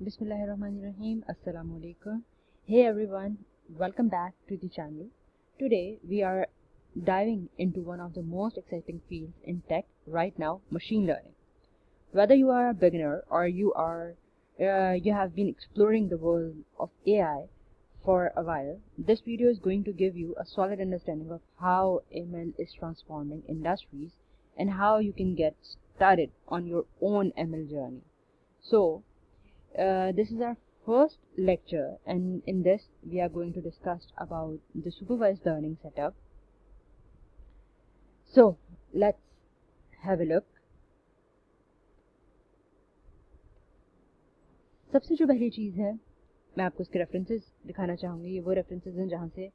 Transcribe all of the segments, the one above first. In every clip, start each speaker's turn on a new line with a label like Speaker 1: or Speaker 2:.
Speaker 1: Bismillahirrahmanirrahim. Assalamu alaikum. Hey everyone, welcome back to the channel. Today we are diving into one of the most exciting fields in tech right now, machine learning. Whether you are a beginner or you have been exploring the world of AI for a while, this video is going to give you a solid understanding of how ML is transforming industries and how you can get started on your own ML journey. So, this is our first lecture, and in this we are going to discuss about the supervised learning setup. So let's have a look. सबसे जो पहली चीज़ है, मैं आपको इसके references दिखाना चाहूँगी. ये वो रेफरेंसेस हैं जहाँ से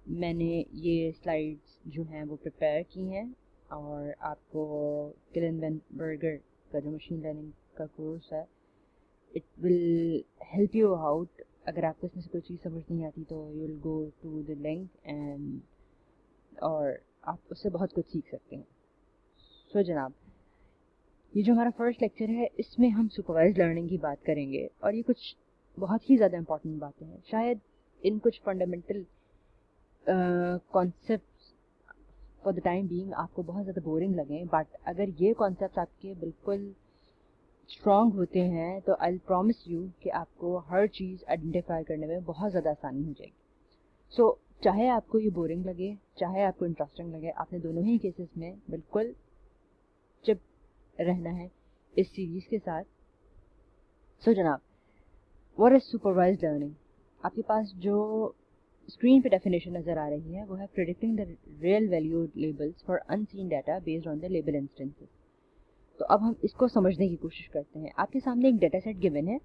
Speaker 1: मैंने ये स्लाइड्स जो हैं वो प्रिपेयर की हैं, और आपको किलन वैन बर्गर का जो मशीन लर्निंग का कोर्स है, it will help you out. अगर आपको इसमें से कोई चीज़ समझ नहीं आती तो you will go to the link and और आप उससे बहुत कुछ सीख सकते हैं. सो जनाब, ये जो हमारा फर्स्ट लेक्चर है इसमें हम सुपरवाइज्ड लर्निंग की बात करेंगे, और ये कुछ बहुत ही ज़्यादा इंपॉर्टेंट बातें हैं. शायद इन कुछ fundamental concepts for the time being आपको बहुत ज़्यादा बोरिंग लगें, बट अगर ये कॉन्सेप्ट्स आपके बिल्कुल स्ट्रॉन्ग होते हैं तो आई प्रॉमिस यू कि आपको हर चीज़ आइडेंटिफाई करने में बहुत ज़्यादा आसानी हो जाएगी. सो चाहे आपको ये बोरिंग लगे, चाहे आपको इंटरेस्टिंग लगे, आपने दोनों ही केसेस में बिल्कुल चिप रहना है इस सीरीज़ के साथ. सो जनाब, व्हाट इज सुपरवाइज्ड लर्निंग? आपके पास जो स्क्रीन पे डेफिनेशन नज़र आ रही है वो है predicting the real value labels for unseen data based on the label instances. तो अब हम इसको समझने की कोशिश करते हैं. आपके सामने एक डाटा सेट गिवन है,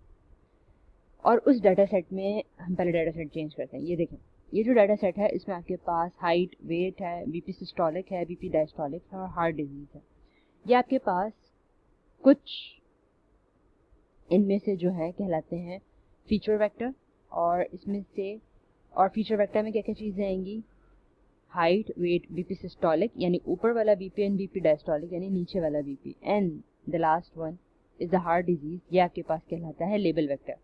Speaker 1: और उस डाटा सेट में हम पहले डाटा सेट चेंज करते हैं. ये देखें, ये जो डाटा सेट है इसमें आपके पास हाइट, वेट है, बीपी सिस्टोलिक है, बीपी डायस्टोलिक है और हार्ट डिजीज़ है. ये आपके पास कुछ इनमें से जो है कहलाते हैं फीचर वेक्टर, और इसमें से और फीचर वेक्टर में क्या क्या चीज़ें आएंगी? हाइट, वेट, बीपी सिस्टोलिक यानी ऊपर वाला बीपी, एंड बीपी डायस्टोलिक यानी नीचे वाला BP, and the last one is the heart disease. ये आपके पास कहलाता है label vector.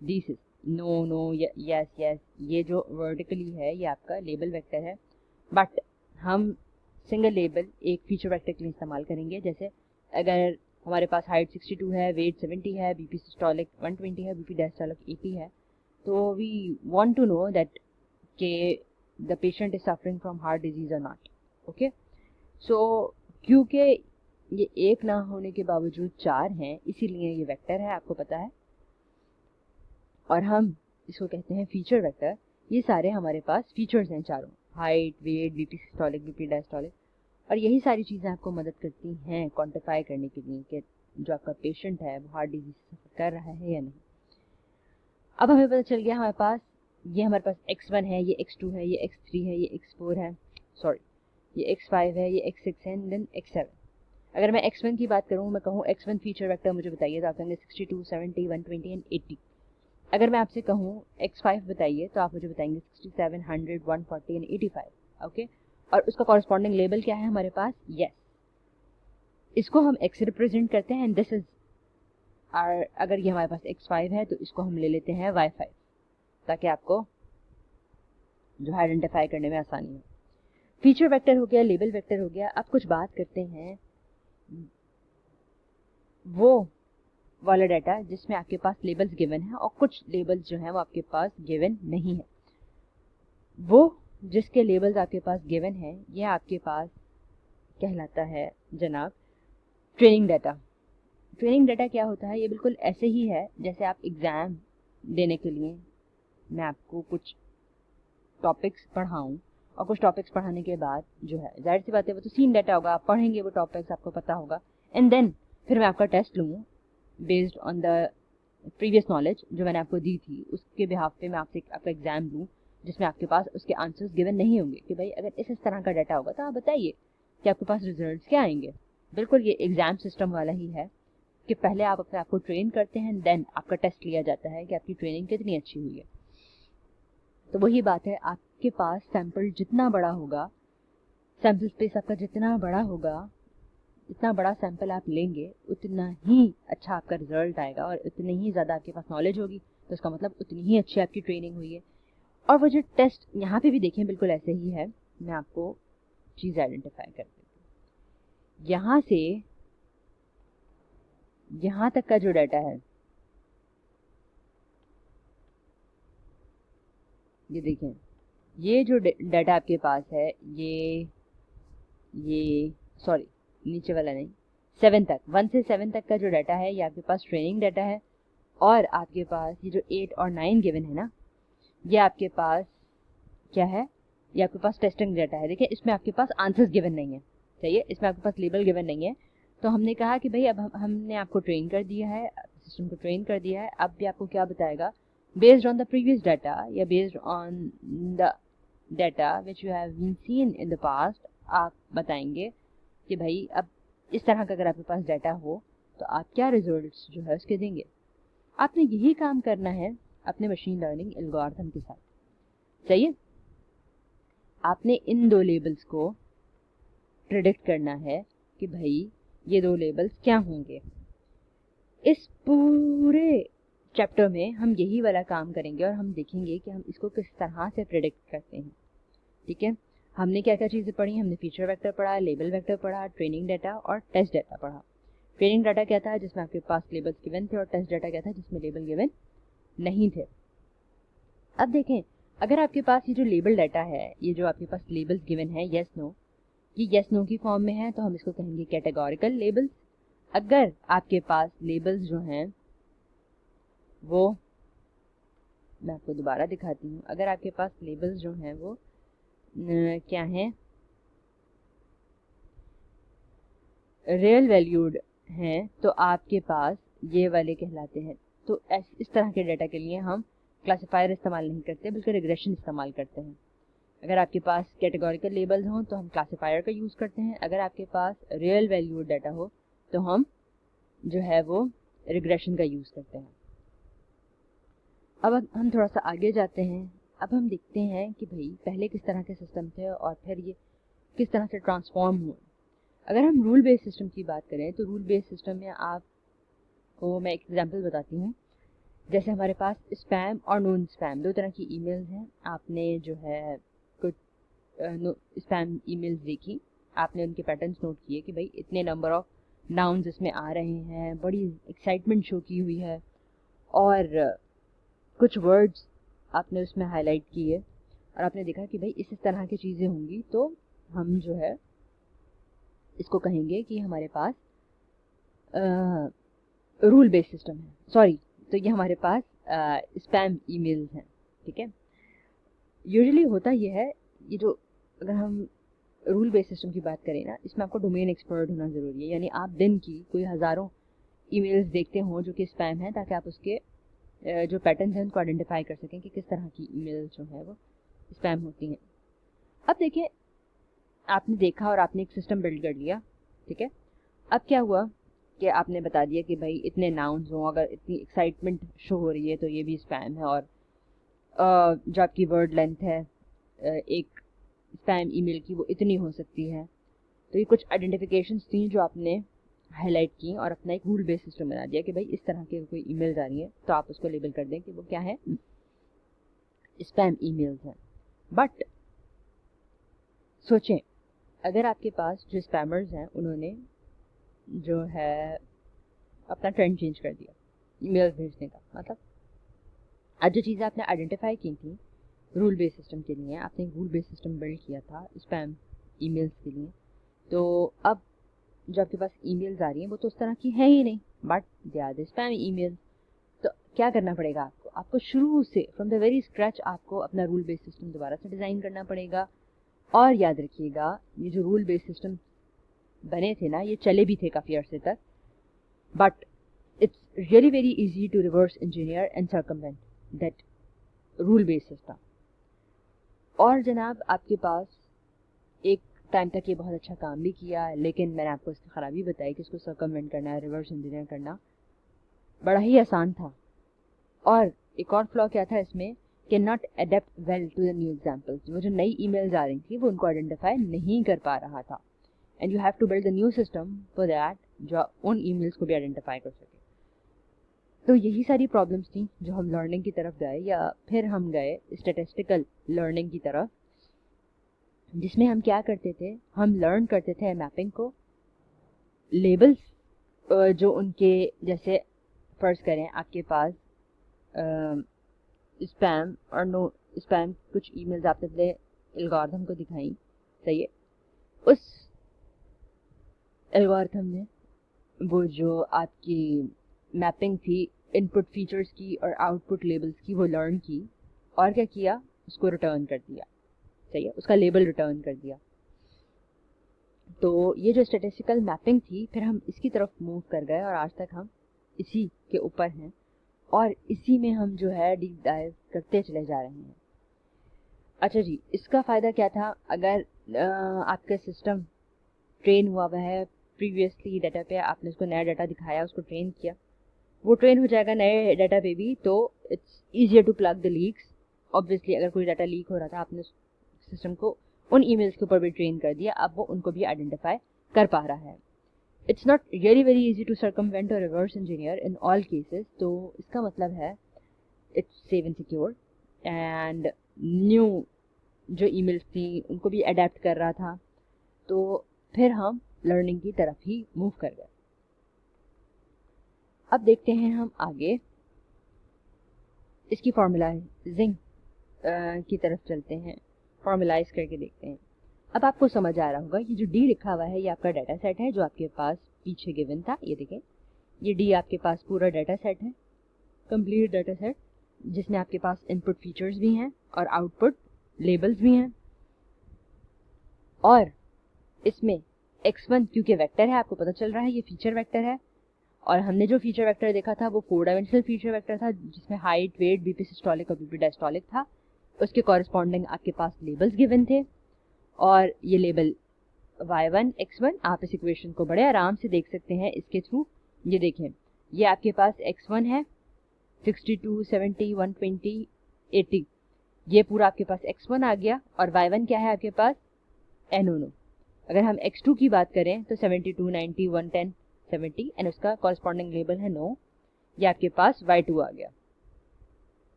Speaker 1: This is no no yes yes, ये जो वर्टिकली है ये आपका लेबल वेक्टर है, बट हम सिंगल लेबल एक फीचर वेक्टर के लिए इस्तेमाल करेंगे. जैसे अगर हमारे पास हाइट 62 है, वेट 70 है, बीपी सिस्टोलिक 120 है, बीपी डायस्टोलिक 80 है, तो we want to know that के the patient is suffering from heart disease or not. Okay, so क्योंकि ये एक ना होने के बावजूद चार हैं, इसीलिए ये वेक्टर है, आपको पता है, और हम इसको कहते हैं फीचर वेक्टर. ये सारे हमारे पास फीचर्स हैं चारों, height, weight, BP systolic, BP diastolic, और यही सारी चीज़ें आपको मदद करती हैं क्वांटिफाई करने के लिए कि जो आपका पेशेंट है वो हार्ट डिजीज से सफ़र कर रहा है या नहीं. अब हमें पता चल गया हमारे पास ये हमारे पास x1 है, ये x2 है, ये x3 है, ये x4 है, सॉरी ये x5 है, ये x6 है, देन x7. अगर मैं x1 की बात करूँ, मैं कहूँ x1 फीचर वेक्टर मुझे बताइए, तो आप कहेंगे 62, 70, 120 एंड 80. अगर मैं आपसे कहूँ x5 बताइए तो आप मुझे बताएंगे 67, 100, 140 एंड 85. ओके, और उसका कॉरस्पॉन्डिंग लेबल क्या है हमारे पास? यस, इसको हम x से रिप्रेजेंट करते हैं, एंड दिस इज आर. अगर ये हमारे पास x5 है तो इसको हम ले लेते हैं y5, ताकि आपको जो है आइडेंटिफाई करने में आसानी हो. फीचर वेक्टर हो गया, लेबल वेक्टर हो गया. अब कुछ बात करते हैं वो वाला डाटा जिसमें आपके पास लेबल्स गिवन है और कुछ लेबल्स जो हैं वो आपके पास गिवन नहीं है. वो जिसके लेबल्स आपके पास गिवन है ये आपके पास कहलाता है जनाब ट्रेनिंग डाटा. ट्रेनिंग डाटा क्या होता है? ये बिल्कुल ऐसे ही है जैसे आप एग्ज़ाम देने के लिए मैं आपको कुछ टॉपिक्स पढ़ाऊँ, और कुछ टॉपिक्स पढ़ाने के बाद जो है जाहिर सी बात है वो तो सीन डाटा होगा, आप पढ़ेंगे वो टॉपिक्स, आपको पता होगा, एंड देन फिर मैं आपका टेस्ट लूँ based on the previous knowledge जो मैंने आपको दी थी. उसके बिहाफ पे मैं आपसे आपका एग्ज़ाम लूँ जिसमें आपके पास उसके आंसर्स गिवन नहीं होंगे कि भाई अगर इस तरह का डाटा होगा तो आप बताइए कि आपके पास रिजल्ट्स क्या आएंगे. बिल्कुल ये एग्ज़ाम सिस्टम वाला ही है कि पहले आप अपने आपको ट्रेन करते हैं, देन आपका टेस्ट लिया जाता है कि आपकी ट्रेनिंग कितनी अच्छी हुई है. तो वही बात है, आपके पास सैंपल जितना बड़ा होगा, सैंपल स्पेस आपका जितना बड़ा होगा, इतना बड़ा सैंपल आप लेंगे उतना ही अच्छा आपका रिजल्ट आएगा, और उतनी ही ज़्यादा आपके पास नॉलेज होगी, तो इसका मतलब उतनी ही अच्छी आपकी ट्रेनिंग हुई है। और वो जो टेस्ट यहाँ पे भी देखें बिल्कुल ऐसे ही है। मैं आपको चीज़ आइडेंटिफाई कर देती हूँ। यहाँ से यहाँ तक का जो डाटा है, ये देखें, ये जो डाटा आपके पास है, ये सॉरी नीचे वाला नहीं, 7 तक, 1 से 7 तक का जो डाटा है ये आपके पास ट्रेनिंग डाटा है। और आपके पास ये जो 8 और 9 गिवन है ना, ये आपके पास क्या है, ये आपके पास टेस्टिंग डाटा है। देखिए इसमें आपके पास आंसर्स गिवन नहीं है, सही है, इसमें आपके पास लेबल गिवन नहीं है। तो हमने कहा कि भाई अब हमने आपको ट्रेन कर दिया है, सिस्टम को ट्रेन कर दिया है, अब भी आपको क्या बताएगा, based on the previous data या based on the data which you have been seen in the past, आप बताएंगे कि भाई अब इस तरह का अगर आपके पास डाटा हो तो आप क्या रिजल्ट्स जो है उसके देंगे। आपने यही काम करना है अपने मशीन लर्निंग एल्गोरिथम के साथ, सही है। आपने इन दो लेबल्स को प्रेडिक्ट करना है कि भाई ये दो लेबल्स क्या होंगे। इस पूरे चैप्टर में हम यही वाला काम करेंगे और हम देखेंगे कि हम इसको किस तरह से प्रेडिक्ट करते हैं, ठीक है। हमने क्या क्या चीज़ें पढ़ी, हमने फीचर वेक्टर पढ़ा, लेबल वेक्टर पढ़ा, ट्रेनिंग डाटा और टेस्ट डाटा पढ़ा। ट्रेनिंग डाटा क्या था, जिसमें आपके पास लेबल्स गिवन थे, और टेस्ट डाटा क्या था, जिसमें लेबल गिवन नहीं थे। अब देखें, अगर आपके पास ये जो लेबल डाटा है, ये जो आपके पास लेबल्स गिवन है येस नो, ये येस नो की फॉर्म में है, तो हम इसको कहेंगे कैटेगोरिकल लेबल्स। अगर आपके पास लेबल्स जो हैं वो, मैं आपको दोबारा दिखाती हूँ, अगर आपके पास लेबल्स जो हैं वो क्या हैं, रियल वैल्यूड हैं, तो आपके पास ये वाले कहलाते हैं। तो इस तरह के डाटा के लिए हम क्लासिफायर इस्तेमाल नहीं करते, बल्कि रिग्रेशन इस्तेमाल करते हैं। अगर आपके पास कैटेगोरिकल लेबल्स हों तो हम क्लासिफायर का यूज़ करते हैं, अगर आपके पास रियल वैल्यूड डाटा हो तो हम जो है वो रिग्रेशन का यूज़ करते हैं। अब हम थोड़ा सा आगे जाते हैं। अब हम देखते हैं कि भाई पहले किस तरह के सिस्टम थे और फिर ये किस तरह से ट्रांसफॉर्म हुए। अगर हम रूल बेस्ड सिस्टम की बात करें तो रूल बेस्ड सिस्टम में आपको मैं एक एग्जांपल बताती हूँ। जैसे हमारे पास स्पैम और नॉन स्पैम दो तरह की ईमेल्स हैं। आपने जो है कुछ स्पैम ईमेल्स देखी, आपने उनके पैटर्न्स नोट किए कि भाई इतने नंबर ऑफ नाउन्स इसमें आ रहे हैं, बड़ी एक्साइटमेंट शो की हुई है, और कुछ वर्ड्स आपने उसमें हाईलाइट किए, और आपने देखा कि भाई इस तरह की चीज़ें होंगी, तो हम जो है इसको कहेंगे कि हमारे पास रूल बेस्ड सिस्टम है। सॉरी, तो ये हमारे पास स्पैम ईमेल्स हैं, ठीक है। यूजुअली होता ये है, ये जो अगर हम रूल बेस्ड सिस्टम की बात करें ना, इसमें आपको डोमेन एक्सपर्ट होना ज़रूरी है। यानी आप दिन की कोई हज़ारों ईमेल्स देखते हो जो कि स्पैम है, ताकि आप उसके जो पैटर्न्स हैं उनको आइडेंटिफाई कर सकें कि किस तरह की ईमेल्स जो है वो स्पैम होती हैं। अब देखिए, आपने देखा और आपने एक सिस्टम बिल्ड कर लिया, ठीक है। अब क्या हुआ कि आपने बता दिया कि भाई इतने नाउन्स हों, अगर इतनी एक्साइटमेंट शो हो रही है तो ये भी स्पैम है, और जो आपकी वर्ड लेंथ है एक स्पैम ईमेल की वो इतनी हो सकती है। तो ये कुछ आइडेंटिफिकेशंस थी जो आपने हाईलाइट की और अपना एक रूल बेस्ड सिस्टम बना दिया कि भाई इस तरह के कोई ईमेल्स आ रही हैं तो आप उसको लेबल कर दें कि वो क्या है, स्पैम ईमेल्स हैं। बट सोचें, अगर आपके पास जो स्पैमर्स हैं उन्होंने जो है अपना ट्रेंड चेंज कर दिया ईमेल्स भेजने का, मतलब आज जो चीज़ें आपने आइडेंटिफाई की थी रूल बेस्ड सिस्टम के लिए, आपने एक रूल बेस्ड सिस्टम बिल्ड किया था स्पैम ईमेल्स के लिए, तो अब जो आपके पास ईमेल्स आ रही हैं वो तो उस तरह की हैं ही नहीं, but they are the spam emails. तो क्या करना पड़ेगा आपको शुरू से फ्रॉम द वेरी स्क्रैच आपको अपना रूल बेस्ड सिस्टम दोबारा से डिज़ाइन करना पड़ेगा। और याद रखिएगा, ये जो रूल बेस्ड सिस्टम बने थे ना, ये चले भी थे काफ़ी अर्से तक, but it's really very easy to reverse engineer and circumvent that rule based system. और जनाब, आपके पास एक टाइम तक ये बहुत अच्छा काम भी किया, लेकिन मैंने आपको इसकी ख़राबी बताई कि इसको सर्कमवेंट करना, रिवर्स इंजीनियर करना बड़ा ही आसान था। और एक और फ्लॉ क्या था इसमें, can not adapt well to the new examples. वो जो नई ईमेल्स आ रही थी वो उनको आइडेंटिफाई नहीं कर पा रहा था। And you have to build the new system for that जो उन ईमेल्स को भी आइडेंटिफाई कर सके। तो यही सारी प्रॉब्लम्स थी जो हम लर्निंग की तरफ गए, या फिर हम गए स्टैटिस्टिकल लर्निंग की तरफ, जिसमें हम क्या करते थे, हम लर्न करते थे मैपिंग को, लेबल्स जो उनके, जैसे फर्ज करें आपके पास स्पैम और नो स्पैम कुछ ईमेल्स आपने अपने एल्गोरिथम को दिखाई, सही है, उस एल्गोरिथम ने वो जो आपकी मैपिंग थी इनपुट फीचर्स की और आउटपुट लेबल्स की वो लर्न की, और क्या किया, उसको रिटर्न कर दिया, सही है, उसका लेबल रिटर्न कर दिया। तो ये जो स्टैटिस्टिकल मैपिंग थी, फिर हम इसकी तरफ मूव कर गए और आज तक हम इसी के ऊपर हैं और इसी में हम जो है डीप डाइव करते चले जा रहे हैं। अच्छा जी, इसका फ़ायदा क्या था, अगर आपका सिस्टम ट्रेन हुआ है प्रीवियसली डाटा पे, आपने उसको नया डाटा दिखाया, उसको ट्रेन किया, वो ट्रेन हो जाएगा नए डाटा पे भी, तो it's easier to plug the leaks. Obviously अगर कोई डाटा लीक हो रहा था, आपने सिस्टम को उन ईमेल्स के ऊपर भी ट्रेन कर दिया, अब वो उनको भी आइडेंटिफाई कर पा रहा है। It's not really very easy to circumvent और reverse engineer in all cases, तो इसका मतलब है it's safe and secure, and new जो ईमेल्स थी उनको भी अडेप्ट कर रहा था। तो फिर हम लर्निंग की तरफ ही मूव कर गए। अब देखते हैं हम आगे इसकी फॉर्मुलाइजिंग की तरफ चलते हैं, फॉर्मुलाइज करके देखते हैं। अब आपको समझ आ रहा होगा, ये जो डी लिखा हुआ है ये आपका डाटा सेट है जो आपके पास पीछे गिवन था। ये देखें, ये डी आपके पास पूरा डाटा सेट है, कंप्लीट डाटा सेट, जिसमें आपके पास इनपुट फीचर्स भी हैं और आउटपुट लेबल्स भी हैं। और इसमें x1 क्योंकि वेक्टर है, आपको पता चल रहा है ये फीचर वेक्टर है, और हमने जो फीचर वेक्टर देखा था वो 4 डायमेंशनल फीचर वेक्टर था, जिसमें हाइट, वेट, बीपी सिस्टोलिक और बीपी डायस्टोलिक था। उसके कॉरेस्पॉन्डिंग आपके पास लेबल्स गिवन थे, और ये लेबल y1 x1 आप इस इक्वेशन को बड़े आराम से देख सकते हैं इसके थ्रू। ये देखें, ये आपके पास x1 है 62, 70, 120, 80, ये पूरा आपके पास x1 आ गया, और y1 क्या है आपके पास, NO। अगर हम x2 की बात करें तो 72, 90, 110, 70 एंड उसका कॉरेस्पॉन्डिंग लेबल है नो, ये आपके पास y2 आ गया।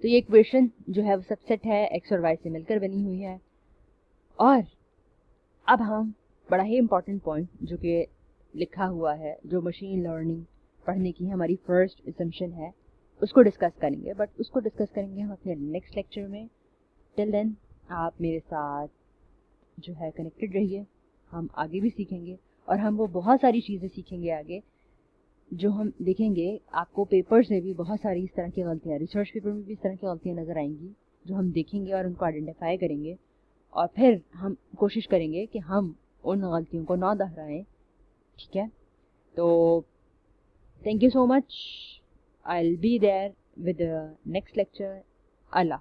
Speaker 1: तो ये इक्वेशन जो है वो सबसेट है, x और y से मिलकर बनी हुई है। और अब हम बड़ा ही इम्पॉर्टेंट पॉइंट जो कि लिखा हुआ है, जो मशीन लर्निंग पढ़ने की हमारी फर्स्ट असम्पशन है, उसको डिस्कस करेंगे, बट उसको डिस्कस करेंगे हम अपने नेक्स्ट लेक्चर में। टिल देन आप मेरे साथ जो है कनेक्टेड रहिए, हम आगे भी सीखेंगे, और हम वो बहुत सारी चीज़ें सीखेंगे आगे जो हम देखेंगे। आपको पेपर से भी बहुत सारी इस तरह की गलतियाँ, रिसर्च पेपर में भी इस तरह की गलतियाँ नज़र आएंगी, जो हम देखेंगे और उनको आइडेंटिफाई करेंगे, और फिर हम कोशिश करेंगे कि हम उन गलतियों को ना दोहराएं। ठीक है, तो thank you so much, I will be there with the next lecture. Allah.